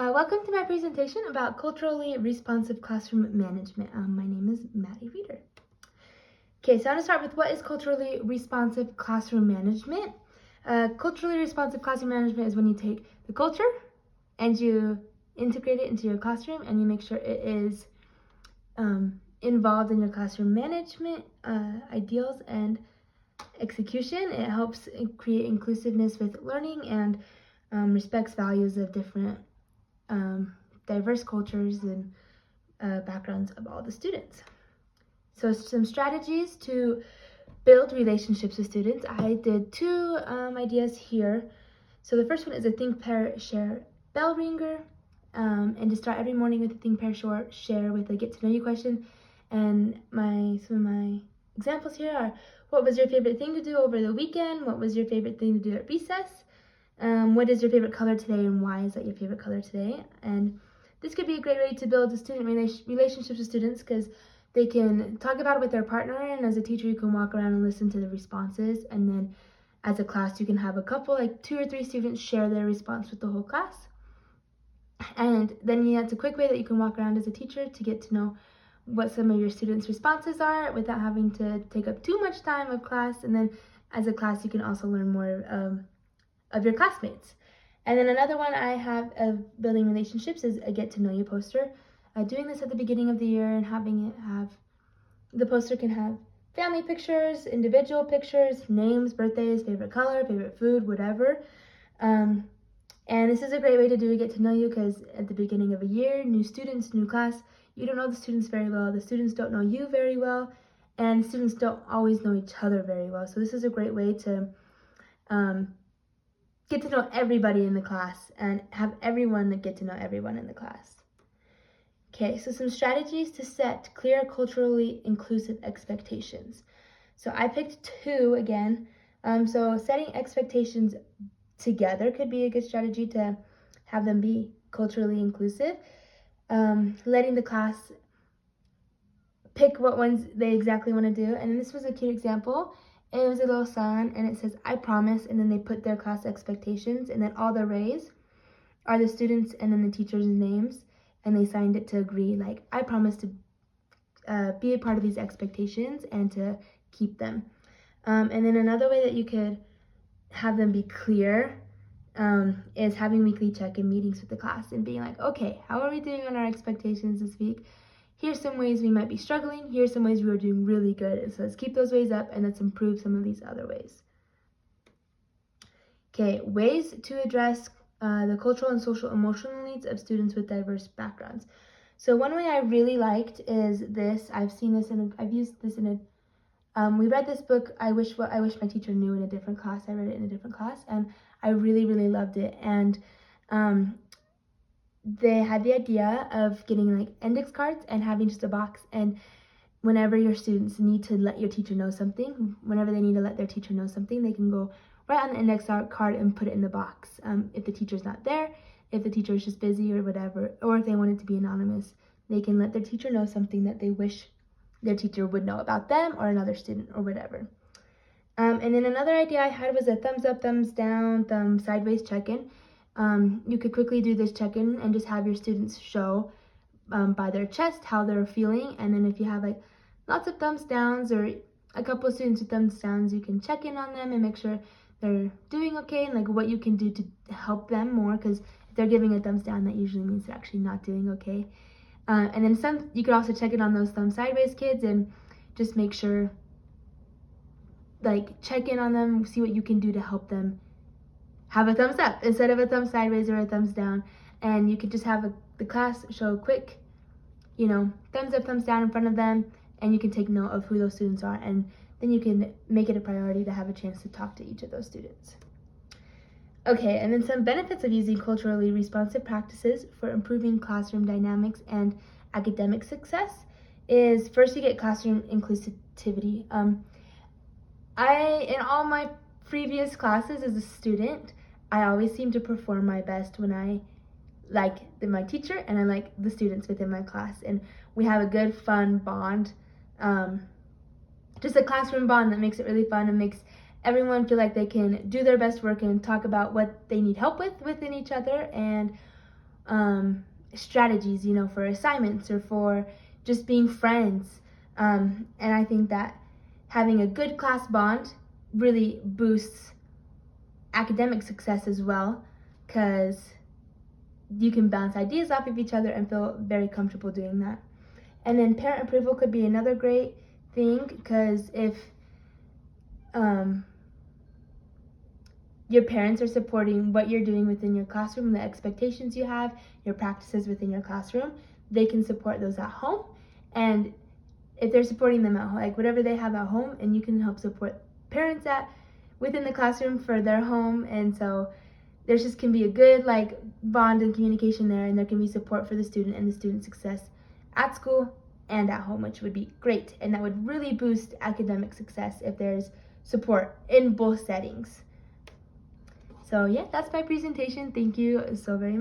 Welcome to my presentation about culturally responsive classroom management. My name is Maddie Reeder. Okay, so I'm going to start with what is culturally responsive classroom management. Culturally responsive classroom management is when you take the culture and you integrate it into your classroom and you make sure it is involved in your classroom management ideals and execution. It helps create inclusiveness with learning and respects values of different diverse cultures and backgrounds of all the students. So some strategies to build relationships with students. I did two ideas here. So the first one is a think, pair, share bell ringer, and to start every morning with a think, pair, share with a get to know you question. And some of my examples here are: what was your favorite thing to do over the weekend? What was your favorite thing to do at recess? What is your favorite color today and why is that your favorite color today? And this could be a great way to build student relationships with students because they can talk about it with their partner, and as a teacher you can walk around and listen to the responses, and then as a class you can have a couple, like 2 or 3 students share their response with the whole class. And then that's a quick way that you can walk around as a teacher to get to know what some of your students' responses are without having to take up too much time of class. And then as a class you can also learn more of your classmates. And then another one I have of building relationships is a get to know you poster. Doing this at the beginning of the year and having it have, the poster can have family pictures, individual pictures, names, birthdays, favorite color, favorite food, whatever. And this is a great way to do a get to know you because at the beginning of a year, new students, new class, you don't know the students very well, the students don't know you very well, and students don't always know each other very well. So this is a great way to get to know everybody in the class and have everyone get to know everyone in the class. Okay, so some strategies to set clear, culturally inclusive expectations. So I picked 2 again. So setting expectations together could be a good strategy to have them be culturally inclusive. Letting the class pick what ones they exactly want to do. And this was a cute example. It was a little sign and it says, I promise, and then they put their class expectations, and then all the rays are the students and then the teachers' names, and they signed it to agree, like, I promise to be a part of these expectations and to keep them. And then another way that you could have them be clear is having weekly check-in meetings with the class and being like, okay, how are we doing on our expectations this week? Here's some ways we might be struggling. Here's some ways we are doing really good. And so let's keep those ways up and let's improve some of these other ways. Okay, ways to address the cultural and social emotional needs of students with diverse backgrounds. So one way I really liked is this. I've used this in a, we read this book, I Wish My Teacher Knew, in a different class. I read it in a different class and I really, really loved it. And they had the idea of getting like index cards and having just a box, and whenever your students need to let your teacher know something, whenever they need to let their teacher know something, they can go right on the index card and put it in the box. If the teacher's not there, if the teacher is just busy or whatever, or if they want it to be anonymous, they can let their teacher know something that they wish their teacher would know about them or another student or whatever. And then another idea I had was a thumbs up, thumbs down, thumb sideways check-in. You could quickly do this check-in and just have your students show by their chest how they're feeling, and then if you have like lots of thumbs downs or a couple of students with thumbs downs, you can check in on them and make sure they're doing okay and like what you can do to help them more, because if they're giving a thumbs down, that usually means they're actually not doing okay. And then you could also check in on those thumb sideways kids and just make sure, like, check in on them, see what you can do to help them have a thumbs up instead of a thumb sideways or a thumbs down. And you could just have the class show a quick, thumbs up, thumbs down in front of them, and you can take note of who those students are, and then you can make it a priority to have a chance to talk to each of those students. Okay, and then some benefits of using culturally responsive practices for improving classroom dynamics and academic success is, first, you get classroom inclusivity. In all my previous classes as a student, I always seem to perform my best when I like my teacher and I like the students within my class, and we have a good fun bond, just a classroom bond that makes it really fun and makes everyone feel like they can do their best work and talk about what they need help with within each other, and strategies, you know, for assignments or for just being friends. And I think that having a good class bond really boosts academic success as well, because you can bounce ideas off of each other and feel very comfortable doing that. And then parent approval could be another great thing, because if your parents are supporting what you're doing within your classroom, the expectations you have, your practices within your classroom, they can support those at home. And if they're supporting them at home, like whatever they have at home, and you can help support parents within the classroom for their home. And so there's just can be a good like bond and communication there, and there can be support for the student and the student success at school and at home, which would be great. And that would really boost academic success if there's support in both settings. So yeah, that's my presentation. Thank you so very much.